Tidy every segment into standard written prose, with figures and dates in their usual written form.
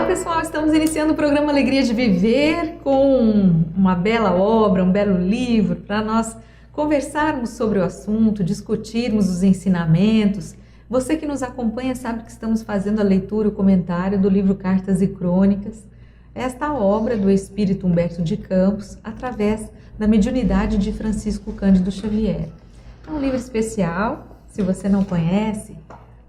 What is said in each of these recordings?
pessoal, estamos iniciando o programa Alegria de Viver com uma bela obra, um belo livro para nós conversarmos sobre o assunto, discutirmos os ensinamentos. Você que nos acompanha sabe que estamos fazendo a leitura e o comentário do livro Cartas e Crônicas, esta obra do espírito Humberto de Campos, através da mediunidade de Francisco Cândido Xavier. É um livro especial, se você não conhece,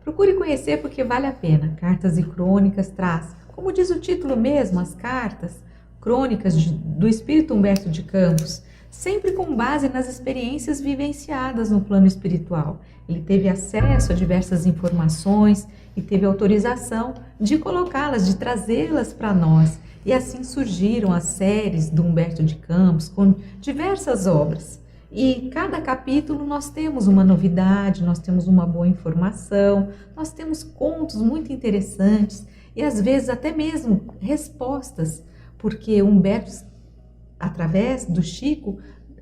procure conhecer porque vale a pena. Cartas e Crônicas traz, como diz o título mesmo, as cartas, crônicas do espírito Humberto de Campos, sempre com base nas experiências vivenciadas no plano espiritual. Ele teve acesso a diversas informações e teve autorização de colocá-las, de trazê-las para nós. E assim surgiram as séries do Humberto de Campos com diversas obras. E cada capítulo nós temos uma novidade, nós temos uma boa informação, nós temos contos muito interessantes e às vezes até mesmo respostas, porque Humberto, através do Chico,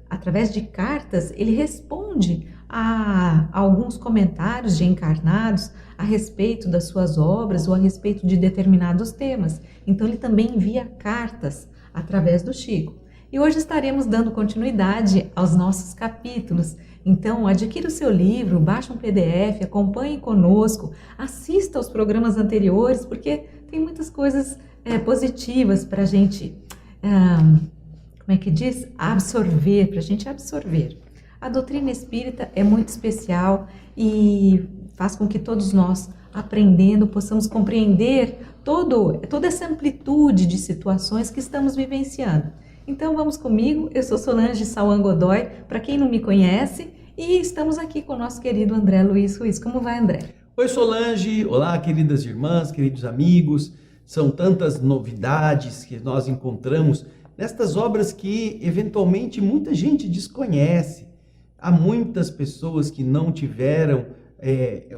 através de cartas, ele responde a alguns comentários de encarnados a respeito das suas obras ou a respeito de determinados temas. Então ele também envia cartas através do Chico. E hoje estaremos dando continuidade aos nossos capítulos. Então, adquira o seu livro, baixe um PDF, acompanhe conosco, assista aos programas anteriores, porque tem muitas coisas positivas para a gente, como é que diz? Absorver, para a gente absorver. A doutrina espírita é muito especial e faz com que todos nós, aprendendo, possamos compreender toda essa amplitude de situações que estamos vivenciando. Então vamos comigo, eu sou Solange Sauan Godoy, para quem não me conhece, e estamos aqui com o nosso querido André Luiz Ruiz. Como vai, André? Oi, Solange, olá, queridas irmãs, queridos amigos. São tantas novidades que nós encontramos nestas obras que eventualmente muita gente desconhece. Há muitas pessoas que não tiveram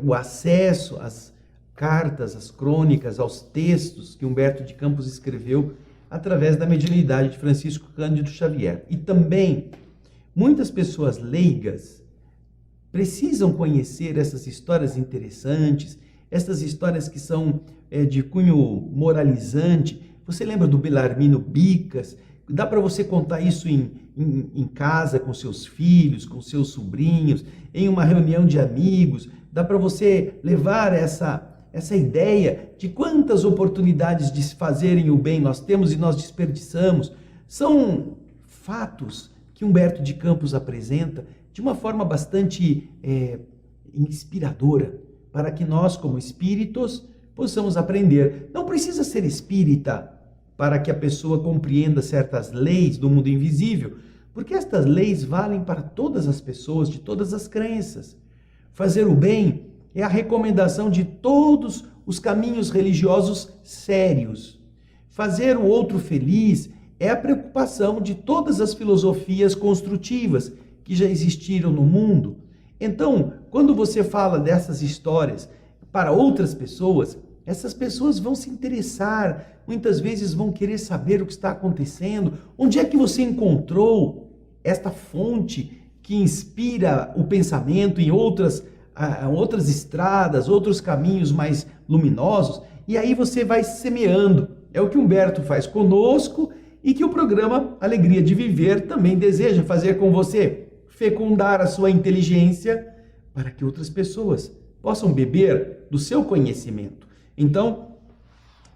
o acesso às cartas, às crônicas, aos textos que Humberto de Campos escreveu através da mediunidade de Francisco Cândido Xavier. E também, muitas pessoas leigas precisam conhecer essas histórias interessantes, essas histórias que são de cunho moralizante. Você lembra do Belarmino Bicas? Dá para você contar isso em casa com seus filhos, com seus sobrinhos, em uma reunião de amigos. Dá para você levar essa ideia de quantas oportunidades de se fazerem o bem nós temos e nós desperdiçamos. São fatos que Humberto de Campos apresenta de uma forma bastante inspiradora, para que nós, como espíritos, possamos aprender. Não precisa ser espírita para que a pessoa compreenda certas leis do mundo invisível, porque estas leis valem para todas as pessoas, de todas as crenças. Fazer o bem é a recomendação de todos os caminhos religiosos sérios. Fazer o outro feliz é a preocupação de todas as filosofias construtivas que já existiram no mundo. Então, quando você fala dessas histórias para outras pessoas, essas pessoas vão se interessar, muitas vezes vão querer saber o que está acontecendo, onde é que você encontrou esta fonte que inspira o pensamento em outras estradas, outros caminhos mais luminosos, e aí você vai semeando. É o que Humberto faz conosco e que o programa Alegria de Viver também deseja fazer com você, fecundar a sua inteligência para que outras pessoas possam beber do seu conhecimento. Então,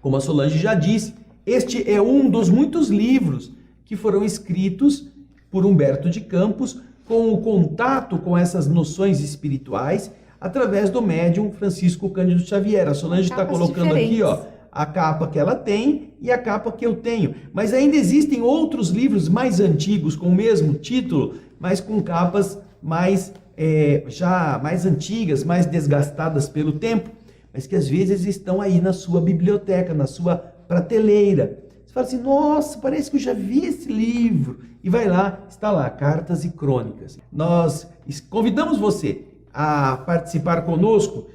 como a Solange já disse, este é um dos muitos livros que foram escritos por Humberto de Campos com o contato com essas noções espirituais através do médium Francisco Cândido Xavier. A Solange está colocando aqui, ó, a capa que ela tem e a capa que eu tenho. Mas ainda existem outros livros mais antigos com o mesmo título, mas com capas já mais antigas, mais desgastadas pelo tempo, mas que às vezes estão aí na sua biblioteca, na sua prateleira. Você fala assim, nossa, parece que eu já vi esse livro. E vai lá, está lá, Cartas e Crônicas. Nós convidamos você a participar conosco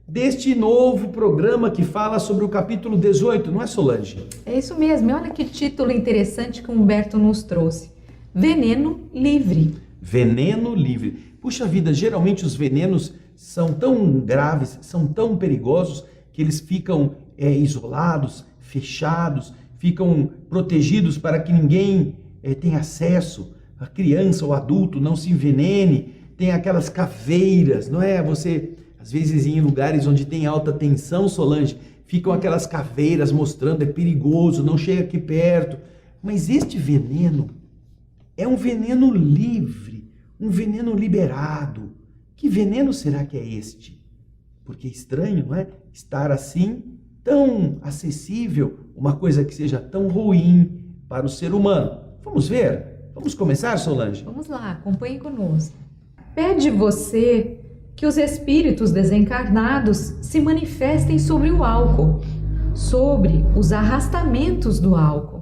deste novo programa que fala sobre o capítulo 18, não é, Solange? É isso mesmo, e olha que título interessante que o Humberto nos trouxe. Veneno Livre. Veneno livre. Puxa vida, geralmente os venenos são tão graves, são tão perigosos, que eles ficam isolados, fechados, ficam protegidos para que ninguém tenha acesso, a criança ou adulto não se envenene. Tem aquelas caveiras, não é? Você, às vezes, em lugares onde tem alta tensão, Solange, ficam aquelas caveiras mostrando, é perigoso, não chega aqui perto. Mas este veneno é um veneno livre, um veneno liberado. Que veneno será que é este? Porque é estranho, não é? Estar assim, tão acessível, uma coisa que seja tão ruim para o ser humano. Vamos ver? Vamos começar, Solange? Vamos lá, acompanhe conosco. Pede você que os espíritos desencarnados se manifestem sobre o álcool, sobre os arrastamentos do álcool.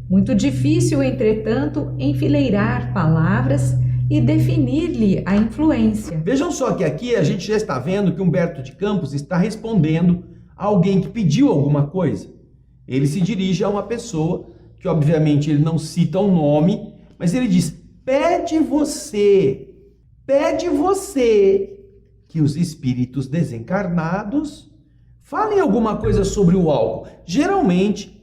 Muito difícil, entretanto, enfileirar palavras e definir-lhe a influência. Vejam só que aqui a gente já está vendo que Humberto de Campos está respondendo a alguém que pediu alguma coisa. Ele se dirige a uma pessoa que, obviamente, ele não cita o nome, mas ele diz: pede você que os espíritos desencarnados falem alguma coisa sobre o álcool. Geralmente,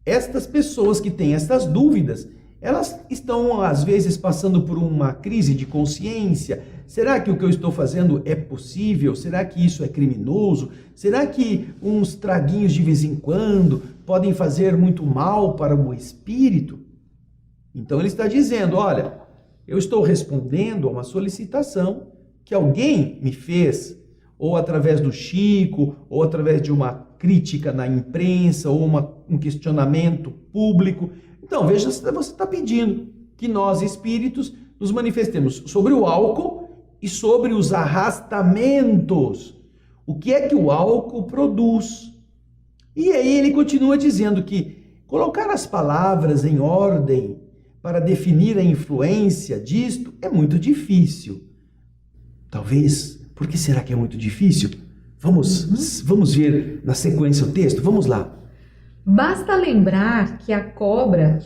estas pessoas que têm essas dúvidas, elas estão, às vezes, passando por uma crise de consciência. Será que o que eu estou fazendo é possível? Será que isso é criminoso? Será que uns traguinhos de vez em quando podem fazer muito mal para o espírito? Então ele está dizendo: olha, eu estou respondendo a uma solicitação que alguém me fez, ou através do Chico, ou através de uma crítica na imprensa, ou um questionamento público. Então, veja, você está pedindo que nós, espíritos, nos manifestemos sobre o álcool e sobre os arrastamentos. O que é que o álcool produz? E aí ele continua dizendo que colocar as palavras em ordem para definir a influência disto é muito difícil. Talvez, por que será que é muito difícil? Vamos ver na sequência o texto, vamos lá. Basta lembrar que a cobra,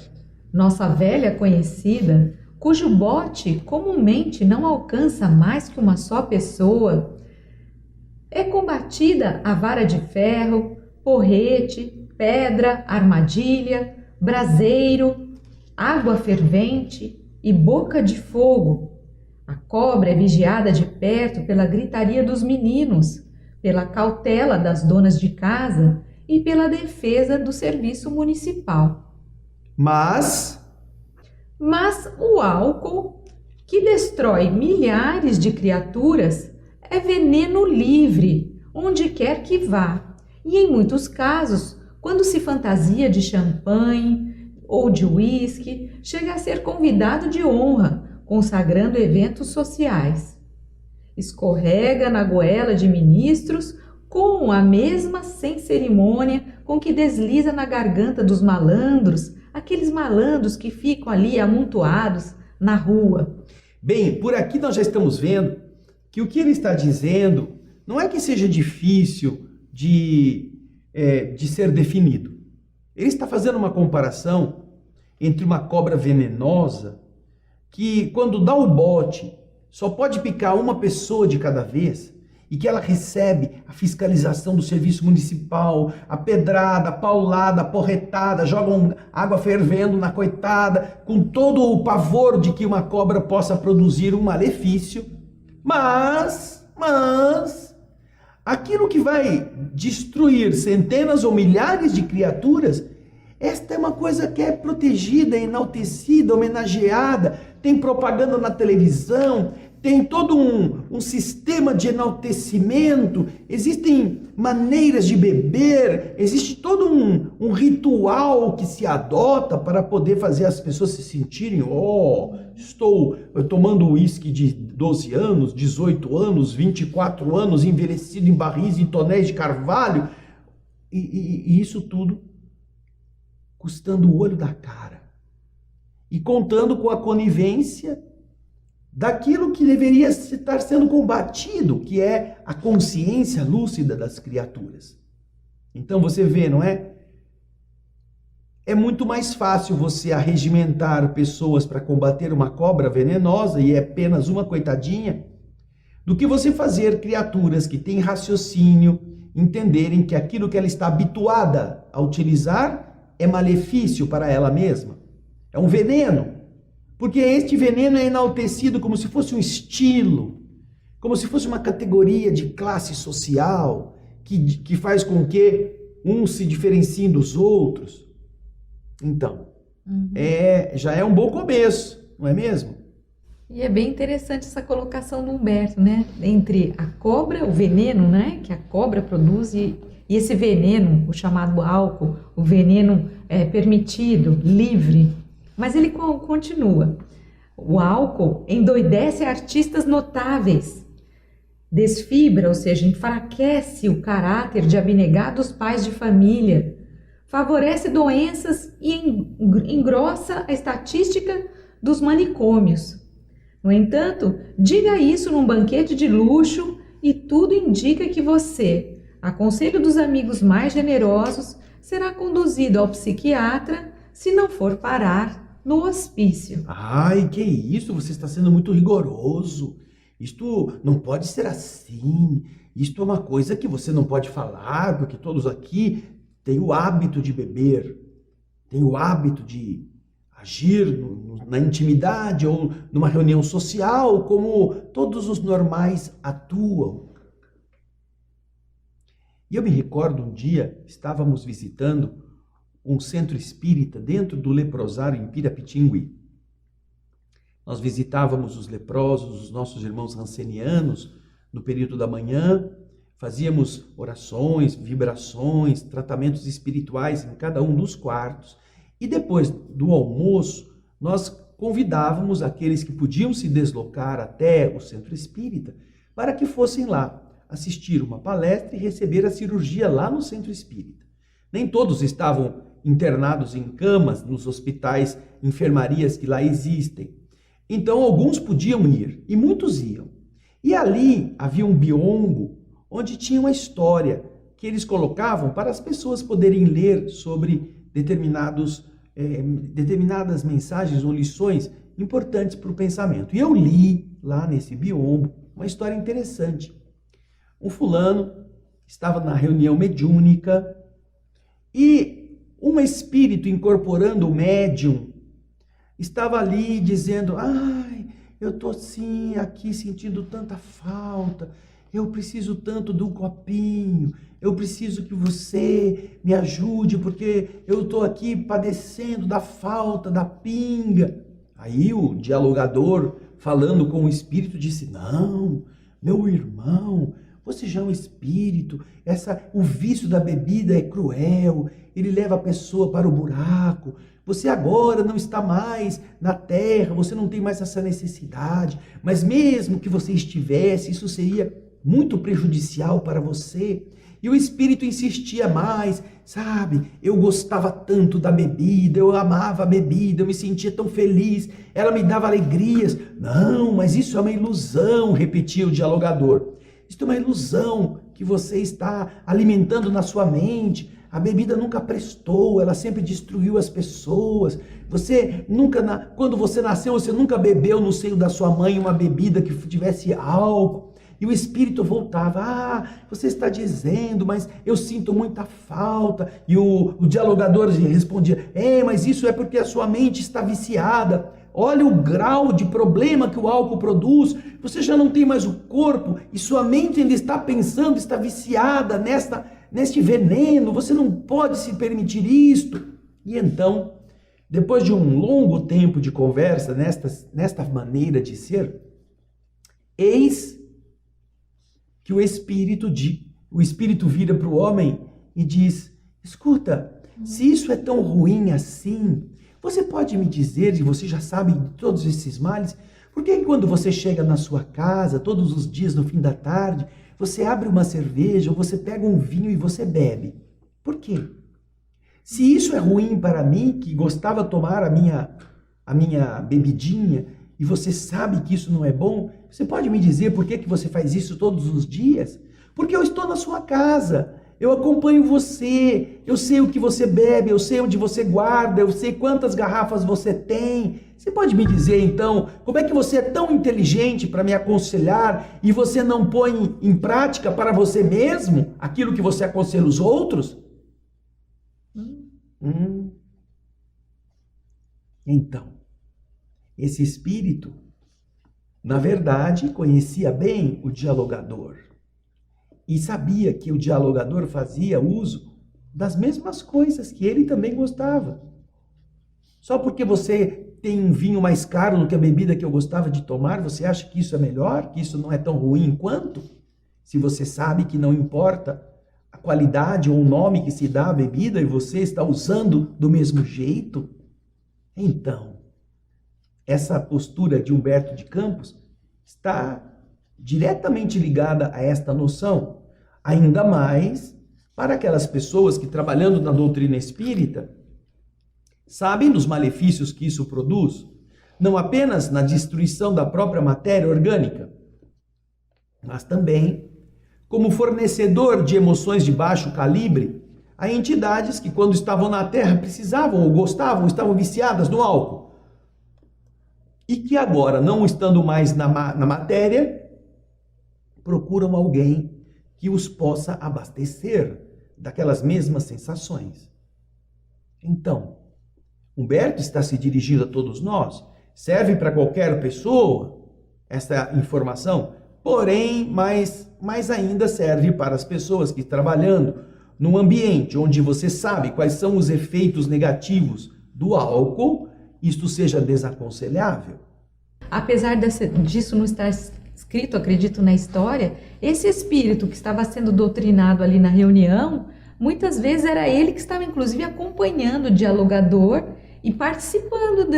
nossa velha conhecida, cujo bote comumente não alcança mais que uma só pessoa, é combatida a vara de ferro, porrete, pedra, armadilha, braseiro, água fervente e boca de fogo. A cobra é vigiada de perto pela gritaria dos meninos, pela cautela das donas de casa e pela defesa do serviço municipal. Mas o álcool, que destrói milhares de criaturas, é veneno livre, onde quer que vá. E em muitos casos, quando se fantasia de champanhe ou de uísque, chega a ser convidado de honra, consagrando eventos sociais. Escorrega na goela de ministros com a mesma sem cerimônia com que desliza na garganta dos malandros, aqueles malandros que ficam ali amontoados na rua. Bem, por aqui nós já estamos vendo que o que ele está dizendo não é que seja difícil de ser definido. Ele está fazendo uma comparação entre uma cobra venenosa que, quando dá o bote, só pode picar uma pessoa de cada vez, e que ela recebe a fiscalização do serviço municipal, a pedrada, a paulada, a porretada, jogam água fervendo na coitada, com todo o pavor de que uma cobra possa produzir um malefício. Mas, aquilo que vai destruir centenas ou milhares de criaturas, esta é uma coisa que é protegida, enaltecida, homenageada, tem propaganda na televisão, tem todo um sistema de enaltecimento, existem maneiras de beber, existe todo um ritual que se adota para poder fazer as pessoas se sentirem: estou tomando uísque de 12 anos, 18 anos, 24 anos, envelhecido em barris e tonéis de carvalho, e isso tudo custando o olho da cara e contando com a conivência daquilo que deveria estar sendo combatido, que é a consciência lúcida das criaturas. Então você vê, não é? É muito mais fácil você arregimentar pessoas para combater uma cobra venenosa, e é apenas uma coitadinha, do que você fazer criaturas que têm raciocínio, entenderem que aquilo que ela está habituada a utilizar é malefício para ela mesma. É um veneno. Porque este veneno é enaltecido como se fosse um estilo, como se fosse uma categoria de classe social que faz com que uns se diferenciem dos outros. Então, já é um bom começo, não é mesmo? E é bem interessante essa colocação do Humberto, né? Entre a cobra, o veneno, né? Que a cobra produz e esse veneno, o chamado álcool, o veneno permitido, livre. Mas ele continua. O álcool endoidece artistas notáveis, desfibra, ou seja, enfraquece o caráter de abnegados pais de família, favorece doenças e engrossa a estatística dos manicômios. No entanto, diga isso num banquete de luxo e tudo indica que você, a conselho dos amigos mais generosos, será conduzido ao psiquiatra se não for parar no hospício. Ai, que isso? Você está sendo muito rigoroso. Isto não pode ser assim. Isto é uma coisa que você não pode falar, porque todos aqui têm o hábito de beber, têm o hábito de agir na intimidade ou numa reunião social, como todos os normais atuam. E eu me recordo um dia, estávamos visitando um centro espírita dentro do leprosário em Pirapitingui. Nós visitávamos os leprosos, os nossos irmãos rancenianos, no período da manhã, fazíamos orações, vibrações, tratamentos espirituais em cada um dos quartos. E depois do almoço, nós convidávamos aqueles que podiam se deslocar até o centro espírita para que fossem lá assistir uma palestra e receber a cirurgia lá no centro espírita. Nem todos estavam internados em camas, nos hospitais, enfermarias que lá existem. Então alguns podiam ir e muitos iam. E ali havia um biombo onde tinha uma história que eles colocavam para as pessoas poderem ler sobre determinadas mensagens ou lições importantes para o pensamento. E eu li lá nesse biombo uma história interessante. Um fulano estava na reunião mediúnica e um espírito incorporando o médium estava ali dizendo: ai, eu estou assim, aqui sentindo tanta falta, eu preciso tanto de um copinho, eu preciso que você me ajude, porque eu estou aqui padecendo da falta da pinga. Aí o dialogador, falando com o espírito, disse: não, meu irmão, você já é um espírito, o vício da bebida é cruel, ele leva a pessoa para o buraco. Você agora não está mais na terra, você não tem mais essa necessidade, mas mesmo que você estivesse, isso seria muito prejudicial para você. E o espírito insistia mais, sabe? Eu gostava tanto da bebida, eu amava a bebida, eu me sentia tão feliz, ela me dava alegrias. Não, mas isso é uma ilusão, repetia o dialogador. Isso é uma ilusão que você está alimentando na sua mente. A bebida nunca prestou, ela sempre destruiu as pessoas. Você nunca, quando você nasceu, você nunca bebeu no seio da sua mãe uma bebida que tivesse álcool. E o espírito voltava: ah, você está dizendo, mas eu sinto muita falta. E o dialogador respondia: mas isso é porque a sua mente está viciada. Olha o grau de problema que o álcool produz. Você já não tem mais o corpo e sua mente ainda está pensando, está viciada neste veneno. Você não pode se permitir isto. E então, depois de um longo tempo de conversa nesta maneira de ser, eis que o espírito vira para o homem e diz: escuta, se isso é tão ruim assim, você pode me dizer, e você já sabe de todos esses males, por que quando você chega na sua casa, todos os dias no fim da tarde, você abre uma cerveja, ou você pega um vinho e você bebe? Por quê? Se isso é ruim para mim, que gostava de tomar a minha bebidinha, e você sabe que isso não é bom, você pode me dizer por que você faz isso todos os dias? Porque eu estou na sua casa, Eu acompanho você, eu sei o que você bebe, eu sei onde você guarda, eu sei quantas garrafas você tem. Você pode me dizer então, como é que você é tão inteligente para me aconselhar e você não põe em prática para você mesmo aquilo que você aconselha os outros? Então, esse espírito, na verdade, conhecia bem o dialogador. E sabia que o dialogador fazia uso das mesmas coisas que ele também gostava. Só porque você tem um vinho mais caro do que a bebida que eu gostava de tomar, você acha que isso é melhor? Que isso não é tão ruim quanto? Se você sabe que não importa a qualidade ou o nome que se dá à bebida e você está usando do mesmo jeito? Então, essa postura de Humberto de Campos está diretamente ligada a esta noção, ainda mais para aquelas pessoas que, trabalhando na doutrina espírita, sabem dos malefícios que isso produz, não apenas na destruição da própria matéria orgânica, mas também como fornecedor de emoções de baixo calibre a entidades que, quando estavam na Terra, precisavam ou gostavam, estavam viciadas no álcool. E que agora, não estando mais na matéria, procuram alguém que os possa abastecer daquelas mesmas sensações. Então, Humberto está se dirigindo a todos nós. Serve para qualquer pessoa essa informação, porém, mais ainda serve para as pessoas que, trabalhando num ambiente onde você sabe quais são os efeitos negativos do álcool, isto seja desaconselhável. Apesar disso não estar escrito, acredito, na história, esse espírito que estava sendo doutrinado ali na reunião, muitas vezes era ele que estava, inclusive, acompanhando o dialogador e participando,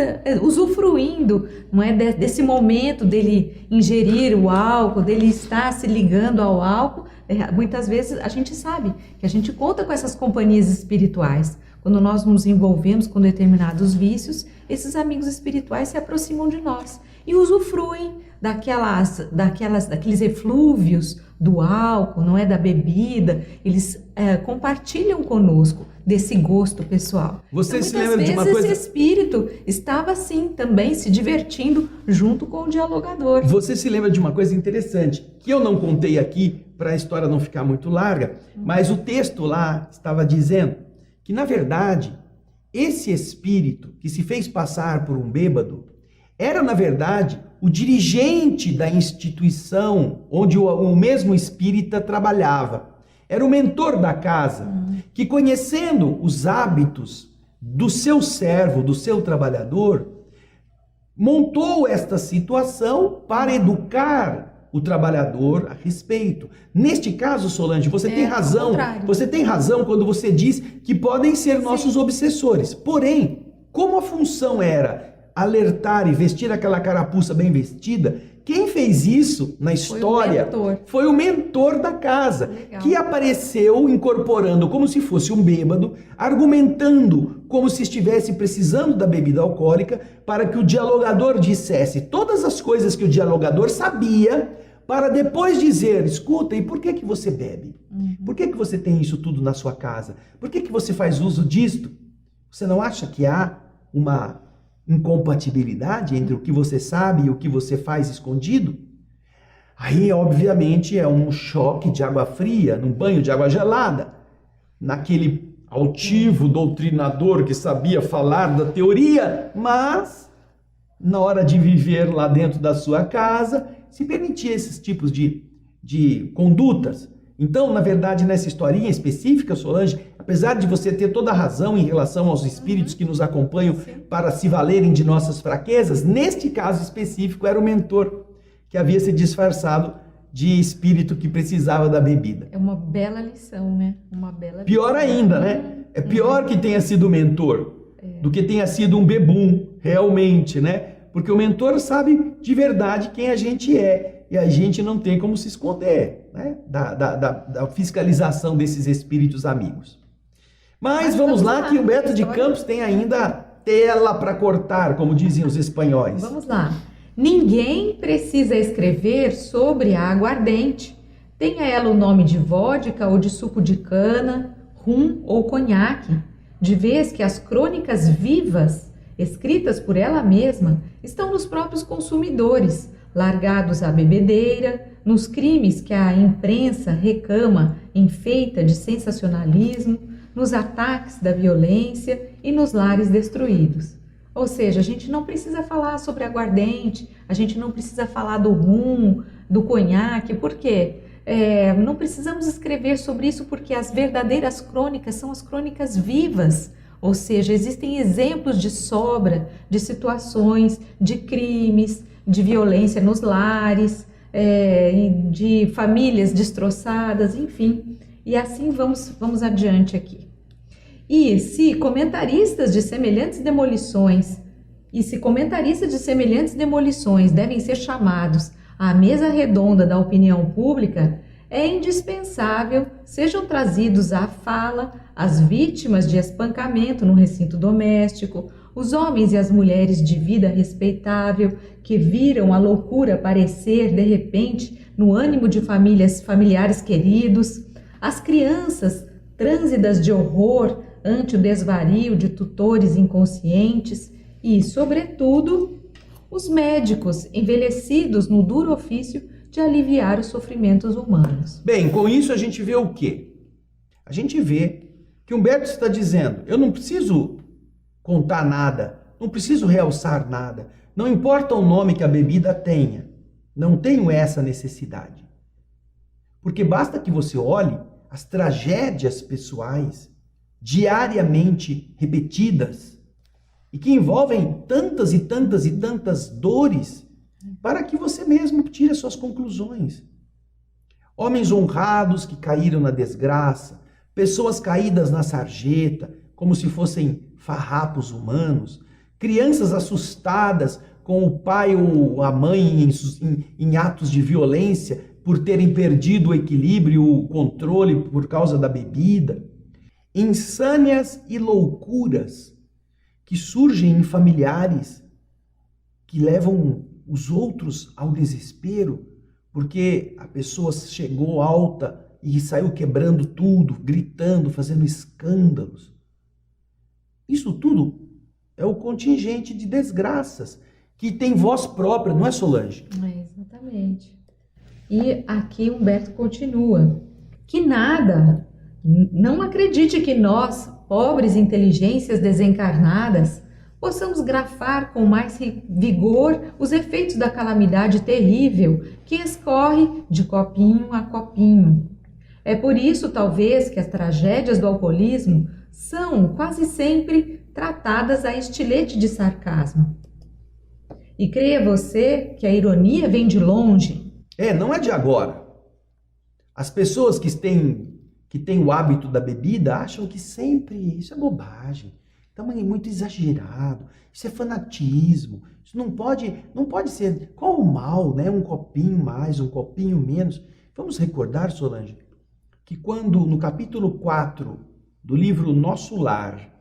usufruindo, não é, desse momento dele ingerir o álcool, dele estar se ligando ao álcool. Muitas vezes a gente sabe que a gente conta com essas companhias espirituais. Quando nós nos envolvemos com determinados vícios, esses amigos espirituais se aproximam de nós e usufruem daqueles eflúvios do álcool, não é, da bebida. Eles compartilham conosco desse gosto pessoal. Você então, se lembra de uma coisa? Esse espírito estava assim também se divertindo junto com o dialogador. Você se lembra de uma coisa interessante que eu não contei aqui para a história não ficar muito larga, mas o texto lá estava dizendo que, na verdade, esse espírito que se fez passar por um bêbado era, na verdade, o dirigente da instituição onde o mesmo espírita trabalhava. Era o mentor da casa, que, conhecendo os hábitos do seu servo, do seu trabalhador, montou esta situação para educar o trabalhador a respeito. Neste caso, Solange, você tem razão. Você tem razão quando você diz que podem ser nossos obsessores. Porém, como a função era alertar e vestir aquela carapuça bem vestida, quem fez isso na história foi o mentor da casa. Legal. Que apareceu incorporando como se fosse um bêbado, argumentando como se estivesse precisando da bebida alcoólica para que o dialogador dissesse todas as coisas que o dialogador sabia, para depois dizer: escuta, e por que você bebe? Por que você tem isso tudo na sua casa? Por que você faz uso disto? Você não acha que há uma incompatibilidade entre o que você sabe e o que você faz escondido? Aí, obviamente, é um choque de água fria, num banho de água gelada, naquele altivo doutrinador que sabia falar da teoria, mas na hora de viver lá dentro da sua casa, se permitia esses tipos de condutas. Então, na verdade, nessa historinha específica, Solange, apesar de você ter toda a razão em relação aos espíritos que nos acompanham para se valerem de nossas fraquezas, neste caso específico era o mentor que havia se disfarçado de espírito que precisava da bebida. É uma bela lição, né? Uma bela lição. Pior ainda, né? É pior que tenha sido o mentor do que tenha sido um bebum, realmente, né? Porque o mentor sabe de verdade quem a gente é e a gente não tem como se esconder, né? Da fiscalização desses espíritos amigos. Mas vamos lá que o Humberto de Campos tem ainda tela para cortar, como dizem os espanhóis. Vamos lá. Ninguém precisa escrever sobre a aguardente, Tenha ela o nome de vodka ou de suco de cana, rum ou conhaque, de vez que as crônicas vivas, escritas por ela mesma, estão nos próprios consumidores, largados à bebedeira, nos crimes que a imprensa recama enfeita de sensacionalismo, nos ataques da violência e nos lares destruídos. Ou seja, a gente não precisa falar sobre aguardente, a gente não precisa falar do rum, do conhaque, por quê? Não precisamos escrever sobre isso porque as verdadeiras crônicas são as crônicas vivas, ou seja, existem exemplos de sobra de situações, de crimes, de violência nos lares, de famílias destroçadas, enfim, e assim vamos adiante aqui. E se comentaristas de semelhantes demolições devem ser chamados à mesa redonda da opinião pública, é indispensável sejam trazidos à fala as vítimas de espancamento no recinto doméstico, os homens e as mulheres de vida respeitável que viram a loucura aparecer de repente no ânimo de familiares queridos, as crianças trânsidas de horror ante o desvario de tutores inconscientes e, sobretudo, os médicos envelhecidos no duro ofício de aliviar os sofrimentos humanos. Bem, com isso a gente vê o quê? A gente vê que Humberto está dizendo, eu não preciso contar nada, não preciso realçar nada, não importa o nome que a bebida tenha, não tenho essa necessidade. Porque basta que você olhe as tragédias pessoais diariamente repetidas e que envolvem tantas e tantas e tantas dores para que você mesmo tire as suas conclusões. Homens honrados que caíram na desgraça, pessoas caídas na sarjeta, como se fossem farrapos humanos, crianças assustadas com o pai ou a mãe em atos de violência por terem perdido o equilíbrio, o controle por causa da bebida, insânias e loucuras que surgem em familiares que levam os outros ao desespero, porque a pessoa chegou alta e saiu quebrando tudo, gritando, fazendo escândalos. Isso tudo é o contingente de desgraças que tem voz própria, não é, Solange? Exatamente. E aqui Humberto continua, que nada, não acredite que nós, pobres inteligências desencarnadas, possamos grafar com mais vigor os efeitos da calamidade terrível que escorre de copinho a copinho. É por isso, talvez, que as tragédias do alcoolismo são quase sempre tratadas a estilete de sarcasmo. E creia você que a ironia vem de longe. Não é de agora. As pessoas que têm o hábito da bebida acham que sempre isso é bobagem. Então é muito exagerado. Isso é fanatismo. Isso não pode ser. Qual o mal, né? Um copinho mais, um copinho menos. Vamos recordar, Solange, que quando no capítulo 4 do livro Nosso Lar,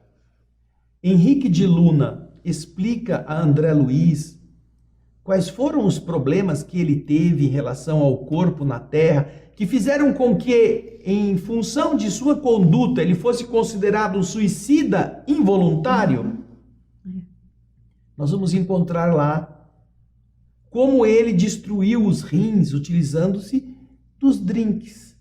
Henrique de Luna explica a André Luiz quais foram os problemas que ele teve em relação ao corpo na Terra, que fizeram com que, em função de sua conduta, ele fosse considerado um suicida involuntário. Nós vamos encontrar lá como ele destruiu os rins utilizando-se dos drinks.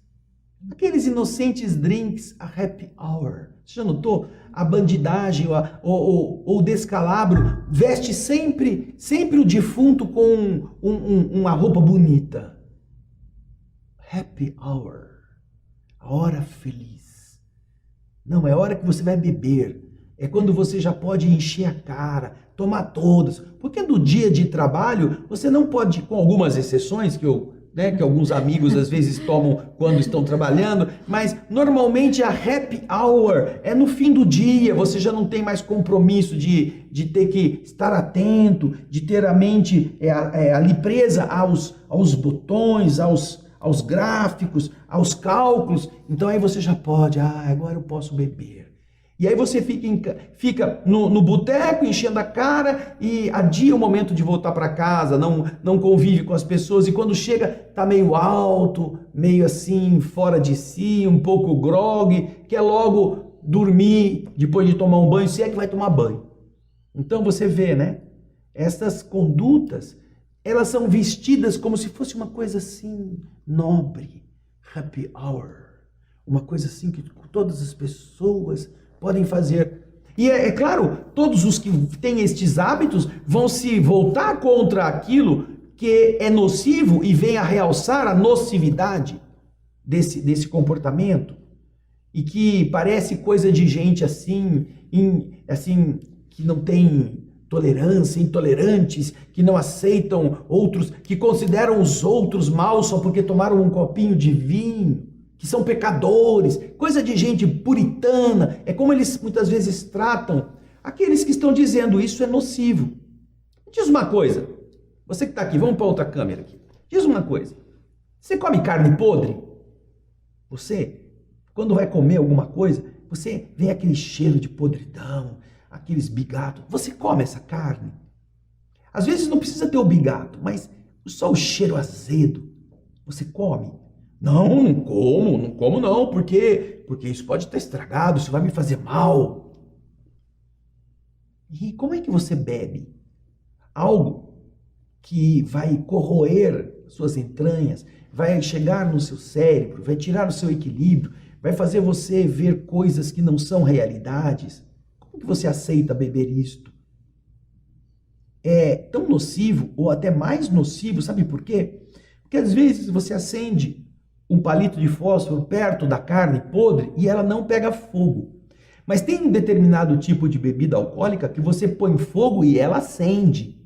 Aqueles inocentes drinks, a happy hour. Você já notou? A bandidagem ou o descalabro veste sempre o defunto com uma roupa bonita. Happy hour. A hora feliz. Não, é a hora que você vai beber. É quando você já pode encher a cara, tomar todas. Porque no dia de trabalho, você não pode, com algumas exceções que alguns amigos às vezes tomam quando estão trabalhando, mas normalmente a happy hour é no fim do dia, você já não tem mais compromisso de ter que estar atento, de ter a mente ali presa aos botões, aos gráficos, aos cálculos. Então aí você já pode, agora eu posso beber. E aí você fica no boteco enchendo a cara e adia o momento de voltar para casa, não convive com as pessoas e quando chega tá meio alto, meio assim fora de si, um pouco grogue, quer logo dormir depois de tomar um banho, se é que vai tomar banho. Então você vê, né? Essas condutas, elas são vestidas como se fosse uma coisa assim nobre, happy hour, uma coisa assim que todas as pessoas podem fazer. E é claro, todos os que têm estes hábitos vão se voltar contra aquilo que é nocivo e vem a realçar a nocividade desse comportamento. E que parece coisa de gente assim, que não tem tolerância, intolerantes, que não aceitam outros, que consideram os outros maus só porque tomaram um copinho de vinho, que são pecadores, coisa de gente puritana. É como eles muitas vezes tratam aqueles que estão dizendo isso é nocivo. Diz uma coisa, você que está aqui, vamos para outra câmera aqui. Diz uma coisa, você come carne podre? Você, quando vai comer alguma coisa, você vê aquele cheiro de podridão, aqueles bigatos. Você come essa carne? Às vezes não precisa ter o bigato, mas só o cheiro azedo. Você come? Não como não, porque isso pode estar estragado, isso vai me fazer mal. E como é que você bebe algo que vai corroer suas entranhas, vai chegar no seu cérebro, vai tirar o seu equilíbrio, vai fazer você ver coisas que não são realidades? Como que você aceita beber isto? É tão nocivo, ou até mais nocivo, sabe por quê? Porque às vezes você acende um palito de fósforo perto da carne podre e ela não pega fogo. Mas tem um determinado tipo de bebida alcoólica que você põe fogo e ela acende.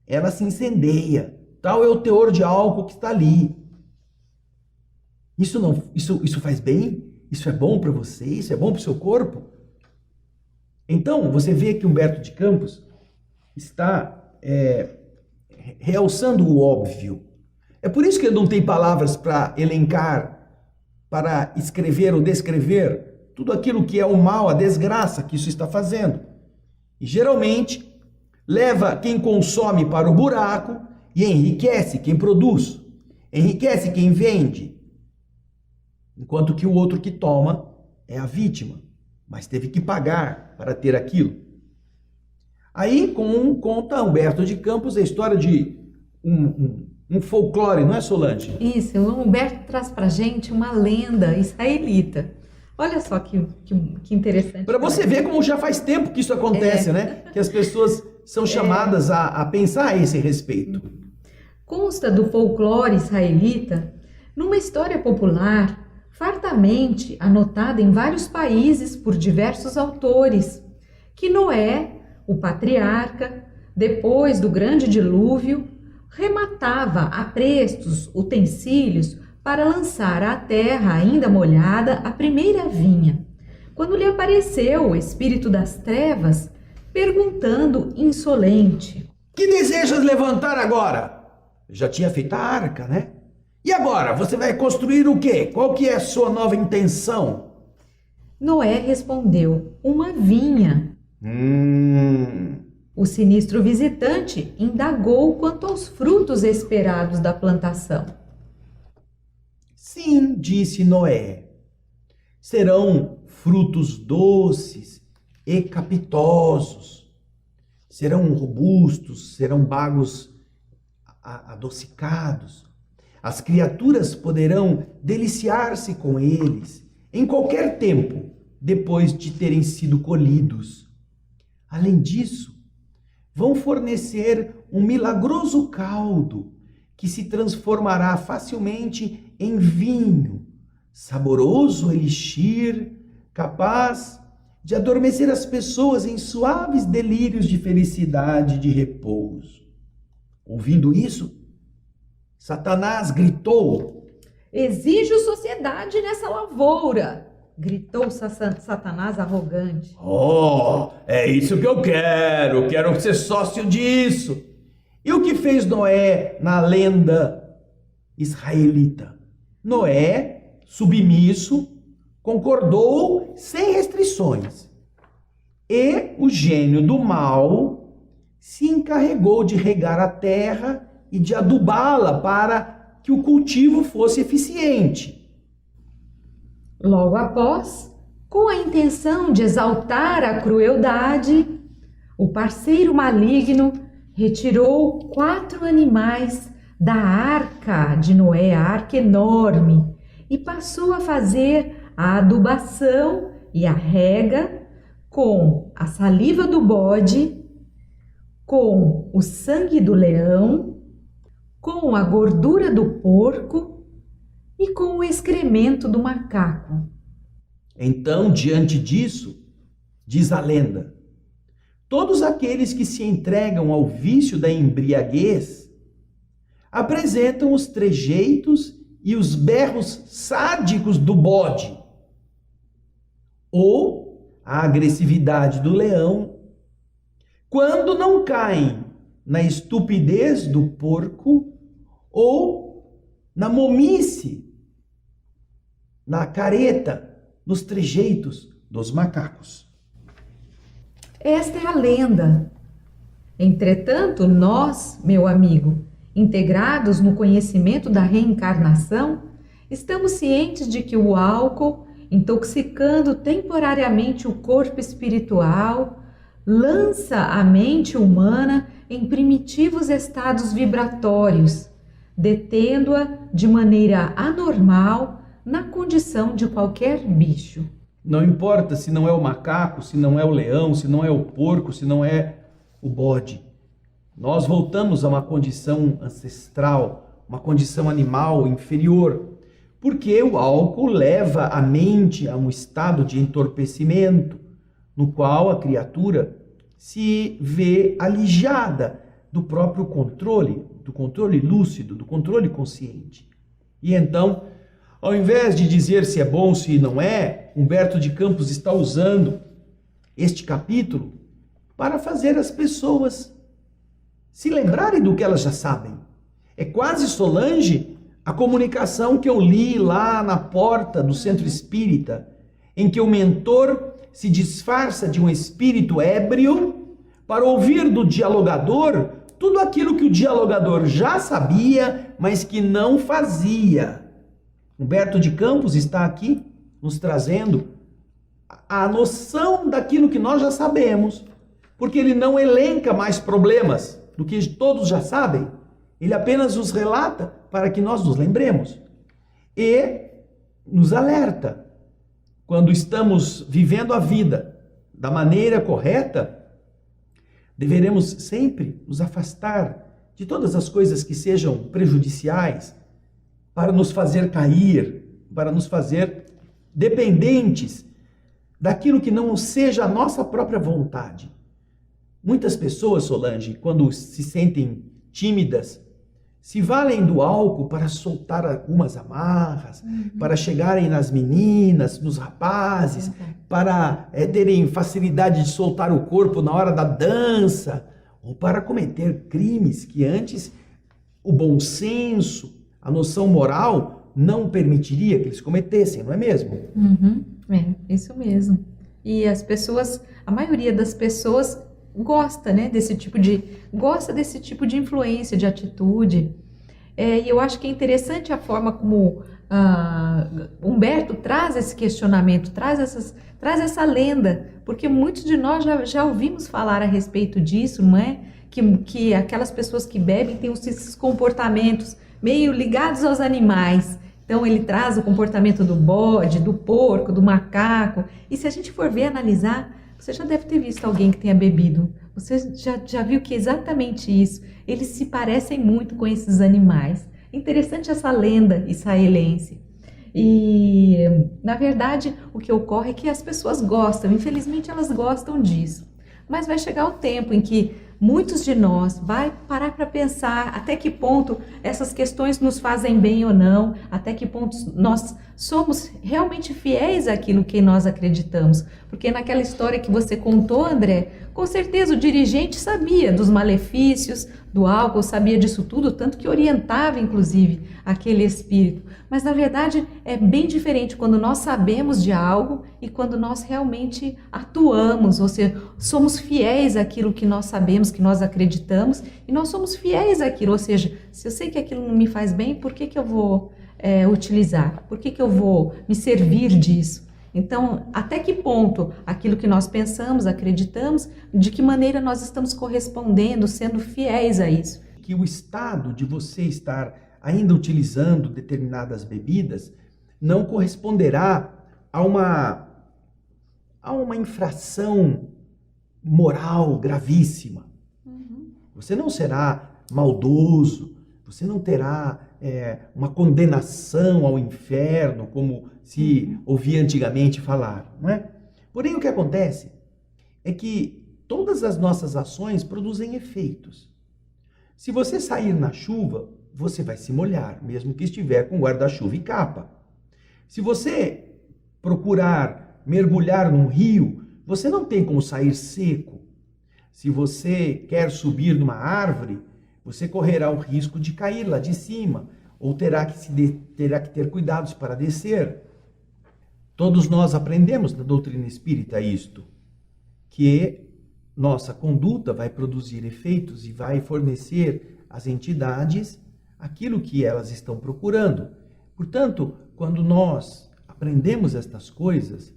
Ela se incendeia. Tal é o teor de álcool que está ali. Isso faz bem? Isso é bom para você? Isso é bom para o seu corpo? Então, você vê que Humberto de Campos está realçando o óbvio. É por isso que ele não tem palavras para elencar, para escrever ou descrever tudo aquilo que é o mal, a desgraça que isso está fazendo. E geralmente leva quem consome para o buraco e enriquece quem produz, enriquece quem vende, enquanto que o outro que toma é a vítima, mas teve que pagar para ter aquilo. Aí conta Humberto de Campos a história de um folclore, não é, Solange? Isso, o Humberto traz pra gente uma lenda israelita. Olha só que interessante. Para você ver como já faz tempo que isso acontece, né? Que as pessoas são chamadas a pensar a esse respeito. Consta do folclore israelita numa história popular fartamente anotada em vários países por diversos autores, que Noé, o patriarca, depois do grande dilúvio, rematava a prestos utensílios para lançar à terra ainda molhada a primeira vinha, quando lhe apareceu o espírito das trevas, perguntando insolente: "Que desejas levantar agora?" Já tinha feito a arca, né? "E agora, você vai construir o quê? Qual que é a sua nova intenção?" Noé respondeu: "Uma vinha." O sinistro visitante indagou quanto aos frutos esperados da plantação. "Sim", disse Noé, "serão frutos doces e capitosos, serão robustos, serão bagos adocicados. As criaturas poderão deliciar-se com eles em qualquer tempo, depois de terem sido colhidos. Além disso, vão fornecer um milagroso caldo que se transformará facilmente em vinho, saboroso elixir, capaz de adormecer as pessoas em suaves delírios de felicidade e de repouso." Ouvindo isso, Satanás gritou: "Exijo sociedade nessa lavoura!" gritou Satanás arrogante. "Oh, é isso que eu quero ser sócio disso." E o que fez Noé na lenda israelita? Noé, submisso, concordou sem restrições. E o gênio do mal se encarregou de regar a terra e de adubá-la para que o cultivo fosse eficiente. Logo após, com a intenção de exaltar a crueldade, o parceiro maligno retirou 4 animais da arca de Noé, a arca enorme, e passou a fazer a adubação e a rega com a saliva do bode, com o sangue do leão, com a gordura do porco e com o excremento do macaco. Então, diante disso, diz a lenda, todos aqueles que se entregam ao vício da embriaguez apresentam os trejeitos e os berros sádicos do bode, ou a agressividade do leão, quando não caem na estupidez do porco ou na momice, na careta, nos trejeitos dos macacos. Esta é a lenda. Entretanto, nós, meu amigo, integrados no conhecimento da reencarnação, estamos cientes de que o álcool, intoxicando temporariamente o corpo espiritual, lança a mente humana em primitivos estados vibratórios, detendo-a de maneira anormal na condição de qualquer bicho. Não importa se não é o macaco, se não é o leão, se não é o porco, se não é o bode. Nós voltamos a uma condição ancestral, uma condição animal inferior, porque o álcool leva a mente a um estado de entorpecimento, no qual a criatura se vê alijada do próprio controle, do controle lúcido, do controle consciente. E então, ao invés de dizer se é bom, se não é, Humberto de Campos está usando este capítulo para fazer as pessoas se lembrarem do que elas já sabem. É quase, Solange, a comunicação que eu li lá na porta do centro espírita, em que o mentor se disfarça de um espírito ébrio para ouvir do dialogador tudo aquilo que o dialogador já sabia, mas que não fazia. Humberto de Campos está aqui nos trazendo a noção daquilo que nós já sabemos, porque ele não elenca mais problemas do que todos já sabem, ele apenas os relata para que nós nos lembremos e nos alerta. Quando estamos vivendo a vida da maneira correta, deveremos sempre nos afastar de todas as coisas que sejam prejudiciais para nos fazer cair, para nos fazer dependentes daquilo que não seja a nossa própria vontade. Muitas pessoas, Solange, quando se sentem tímidas, se valem do álcool para soltar algumas amarras, para chegarem nas meninas, nos rapazes, para terem facilidade de soltar o corpo na hora da dança, ou para cometer crimes que antes o bom senso, a noção moral não permitiria que eles cometessem, não é mesmo? É, isso mesmo. E as pessoas, a maioria das pessoas gosta, né, desse tipo de influência, de atitude. E eu acho que é interessante a forma como Humberto traz esse questionamento, traz essa lenda, porque muitos de nós já ouvimos falar a respeito disso, não é? Que aquelas pessoas que bebem têm esses comportamentos meio ligados aos animais. Então ele traz o comportamento do bode, do porco, do macaco. E se a gente for ver, analisar, você já deve ter visto alguém que tenha bebido. Você já viu que é exatamente isso. Eles se parecem muito com esses animais. Interessante essa lenda israelense. E, na verdade, o que ocorre é que as pessoas gostam. Infelizmente, elas gostam disso. Mas vai chegar o tempo em que muitos de nós vai parar para pensar até que ponto essas questões nos fazem bem ou não, até que ponto nós somos realmente fiéis àquilo que nós acreditamos. Porque naquela história que você contou, André, com certeza o dirigente sabia dos malefícios do álcool, sabia disso tudo, tanto que orientava, inclusive, aquele espírito. Mas, na verdade, é bem diferente quando nós sabemos de algo e quando nós realmente atuamos, ou seja, somos fiéis àquilo que nós sabemos, que nós acreditamos, e nós somos fiéis àquilo, ou seja, se eu sei que aquilo não me faz bem, por que eu vou utilizar? Por que eu vou me servir disso? Então, até que ponto aquilo que nós pensamos, acreditamos, de que maneira nós estamos correspondendo, sendo fiéis a isso? Que o estado de você estar ainda utilizando determinadas bebidas não corresponderá a uma infração moral gravíssima. Você não será maldoso, você não terá uma condenação ao inferno, como se ouvia antigamente falar, não é? Porém, o que acontece é que todas as nossas ações produzem efeitos. Se você sair na chuva, você vai se molhar, mesmo que estiver com guarda-chuva e capa. Se você procurar mergulhar num rio, você não tem como sair seco. Se você quer subir numa árvore, você correrá o risco de cair lá de cima, ou terá que ter cuidados para descer. Todos nós aprendemos na doutrina espírita isto, que nossa conduta vai produzir efeitos e vai fornecer às entidades aquilo que elas estão procurando. Portanto, quando nós aprendemos estas coisas,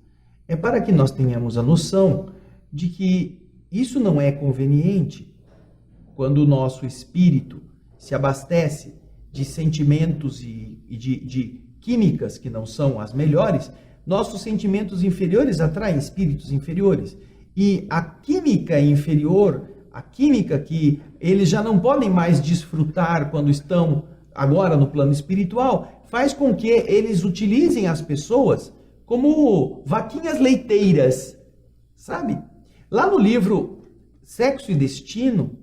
é para que nós tenhamos a noção de que isso não é conveniente. Quando o nosso espírito se abastece de sentimentos e de químicas que não são as melhores, nossos sentimentos inferiores atraem espíritos inferiores. E a química inferior, a química que eles já não podem mais desfrutar quando estão agora no plano espiritual, faz com que eles utilizem as pessoas como vaquinhas leiteiras, sabe? Lá no livro Sexo e Destino,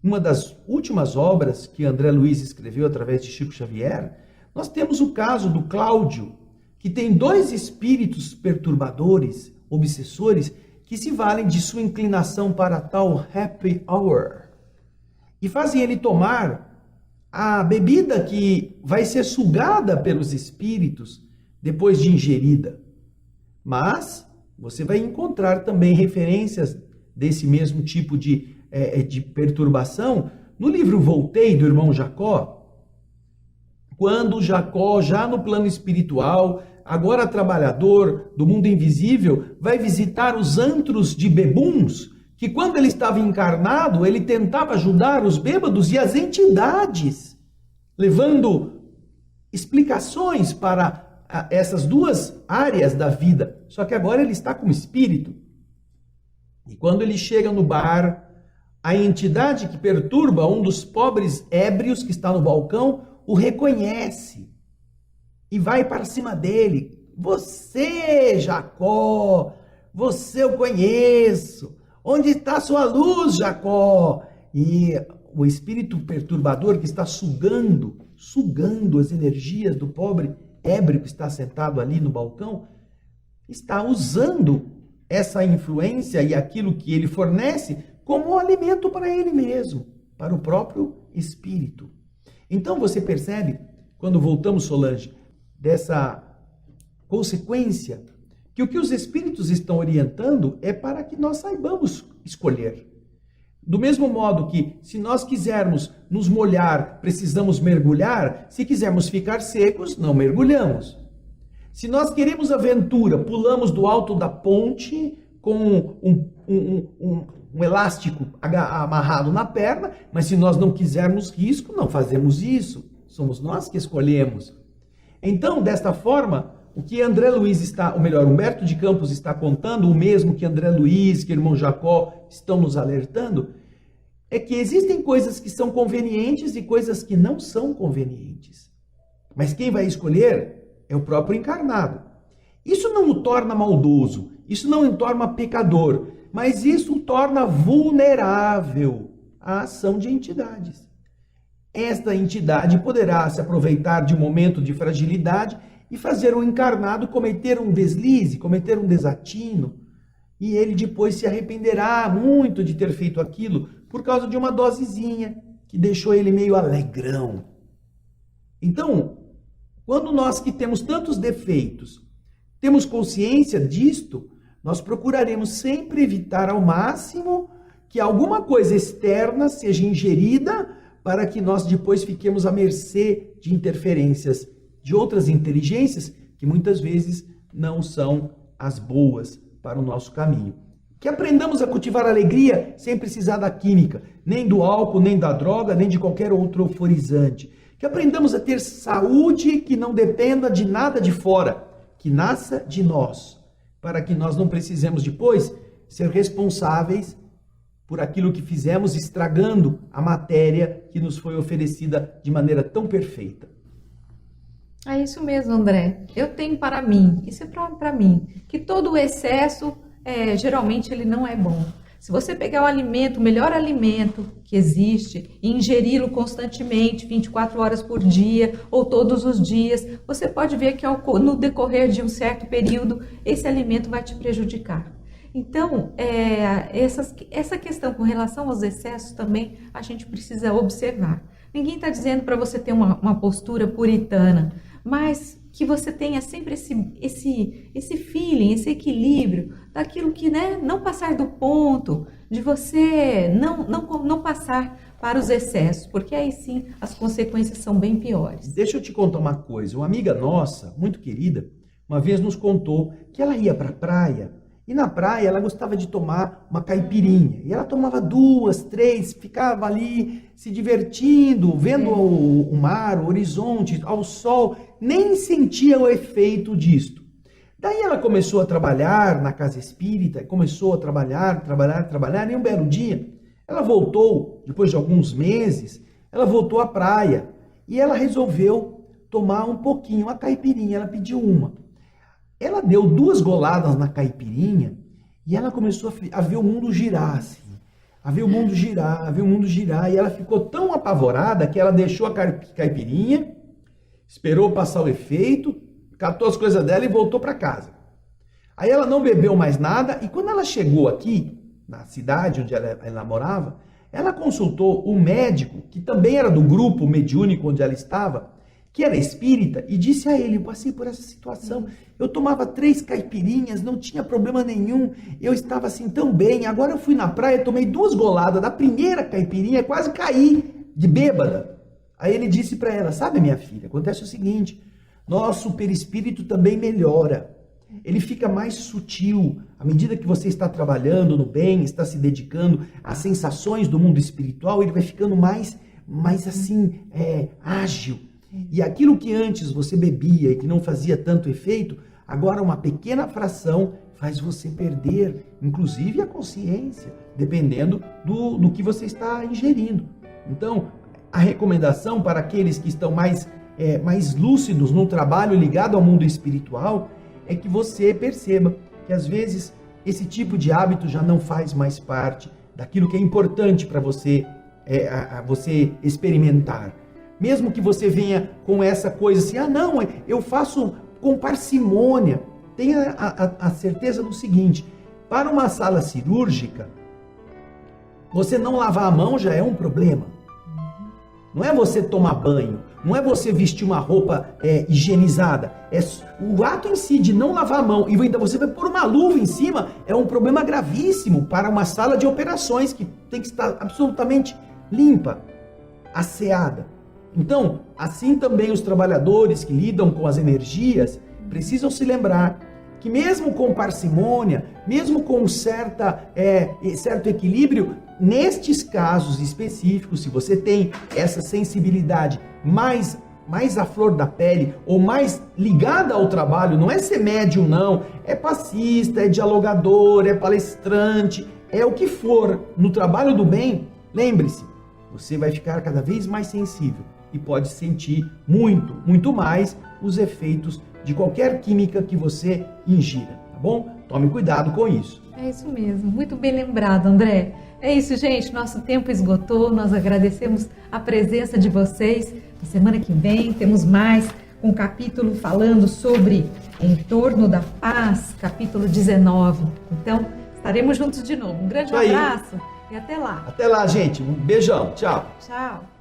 uma das últimas obras que André Luiz escreveu através de Chico Xavier, nós temos o caso do Cláudio, que tem dois espíritos perturbadores, obsessores, que se valem de sua inclinação para tal happy hour e fazem ele tomar a bebida que vai ser sugada pelos espíritos depois de ingerida. Mas você vai encontrar também referências desse mesmo tipo de perturbação no livro Voltei, do irmão Jacó, quando Jacó, já no plano espiritual, agora trabalhador do mundo invisível, vai visitar os antros de bebuns, que quando ele estava encarnado, ele tentava ajudar os bêbados e as entidades, levando explicações para essas duas áreas da vida. Só que agora ele está como espírito. E quando ele chega no bar, a entidade que perturba um dos pobres ébrios que está no balcão o reconhece e vai para cima dele. Você, Jacó, você eu conheço. Onde está sua luz, Jacó? E o espírito perturbador que está sugando as energias do pobre ébrio que está sentado ali no balcão, está usando essa influência e aquilo que ele fornece como um alimento para ele mesmo, para o próprio espírito. Então você percebe, quando voltamos, Solange, dessa consequência, que o que os espíritos estão orientando é para que nós saibamos escolher. Do mesmo modo que, se nós quisermos nos molhar, precisamos mergulhar, se quisermos ficar secos, não mergulhamos. Se nós queremos aventura, pulamos do alto da ponte com um elástico amarrado na perna, mas se nós não quisermos risco, não fazemos isso. Somos nós que escolhemos. Então, desta forma, o que André Luiz Humberto de Campos está contando, o mesmo que André Luiz, que o irmão Jacó estão nos alertando, é que existem coisas que são convenientes e coisas que não são convenientes. Mas quem vai escolher é o próprio encarnado. Isso não o torna maldoso, isso não o torna pecador, mas isso o torna vulnerável à ação de entidades. Esta entidade poderá se aproveitar de um momento de fragilidade e fazer um encarnado cometer um deslize, cometer um desatino, e ele depois se arrependerá muito de ter feito aquilo por causa de uma dosezinha que deixou ele meio alegrão. Então, quando nós que temos tantos defeitos, temos consciência disto, nós procuraremos sempre evitar ao máximo que alguma coisa externa seja ingerida para que nós depois fiquemos à mercê de interferências de outras inteligências que muitas vezes não são as boas para o nosso caminho. Que aprendamos a cultivar alegria sem precisar da química, nem do álcool, nem da droga, nem de qualquer outro euforizante. Que aprendamos a ter saúde que não dependa de nada de fora, que nasça de nós, para que nós não precisemos depois ser responsáveis por aquilo que fizemos, estragando a matéria que nos foi oferecida de maneira tão perfeita. É isso mesmo, André. Eu tenho para mim, isso é para mim, que todo o excesso, geralmente ele não é bom. Se você pegar o melhor alimento que existe e ingeri-lo constantemente, 24 horas por dia ou todos os dias, você pode ver que no decorrer de um certo período, esse alimento vai te prejudicar. Então, essa questão com relação aos excessos também a gente precisa observar. Ninguém está dizendo para você ter uma postura puritana, mas que você tenha sempre esse feeling, esse equilíbrio daquilo que, não passar do ponto, de você não passar para os excessos, porque aí sim as consequências são bem piores. Deixa eu te contar uma coisa. Uma amiga nossa, muito querida, uma vez nos contou que ela ia para a praia e na praia ela gostava de tomar uma caipirinha. E ela tomava 2, 3, ficava ali se divertindo, vendo o mar, o horizonte, ao sol, nem sentia o efeito disto. Daí ela começou a trabalhar na casa espírita, começou a trabalhar, e um belo dia ela voltou, depois de alguns meses, ela voltou à praia e ela resolveu tomar um pouquinho, uma caipirinha, ela pediu uma. Ela deu 2 goladas na caipirinha e ela começou a ver o mundo girar, assim. A ver o mundo girar. E ela ficou tão apavorada que ela deixou a caipirinha, esperou passar o efeito, catou as coisas dela e voltou para casa. Aí ela não bebeu mais nada e quando ela chegou aqui, na cidade onde ela morava, ela consultou o médico, que também era do grupo mediúnico onde ela estava, que era espírita, e disse a ele: eu passei por essa situação, eu tomava 3 caipirinhas, não tinha problema nenhum, eu estava assim tão bem, agora eu fui na praia, tomei 2 goladas da primeira caipirinha, quase caí de bêbada. Aí ele disse para ela: sabe, minha filha, acontece o seguinte, nosso perispírito também melhora, ele fica mais sutil, à medida que você está trabalhando no bem, está se dedicando às sensações do mundo espiritual, ele vai ficando mais assim, ágil. E aquilo que antes você bebia e que não fazia tanto efeito, agora uma pequena fração faz você perder, inclusive a consciência, dependendo do que você está ingerindo. Então, a recomendação para aqueles que estão mais lúcidos no trabalho ligado ao mundo espiritual é que você perceba que às vezes esse tipo de hábito já não faz mais parte daquilo que é importante para você, você experimentar. Mesmo que você venha com essa coisa assim, não, eu faço com parcimônia. Tenha a certeza do seguinte, para uma sala cirúrgica, você não lavar a mão já é um problema. Não é você tomar banho, não é você vestir uma roupa higienizada. O ato em si de não lavar a mão e ainda você vai pôr uma luva em cima é um problema gravíssimo para uma sala de operações que tem que estar absolutamente limpa, asseada. Então, assim também os trabalhadores que lidam com as energias precisam se lembrar que mesmo com parcimônia, mesmo com certo equilíbrio, nestes casos específicos, se você tem essa sensibilidade mais à flor da pele ou mais ligada ao trabalho, não é ser médium não, é passista, é dialogador, é palestrante, é o que for no trabalho do bem, lembre-se, você vai ficar cada vez mais sensível e pode sentir muito mais os efeitos de qualquer química que você ingira, tá bom? Tome cuidado com isso. É isso mesmo, muito bem lembrado, André. É isso, gente, nosso tempo esgotou, nós agradecemos a presença de vocês. Na semana que vem temos mais com um capítulo falando sobre Em Torno da Paz, capítulo 19. Então, estaremos juntos de novo. Um grande Isso aí. abraço e até lá. Até lá, gente. Um beijão. Tchau. Tchau.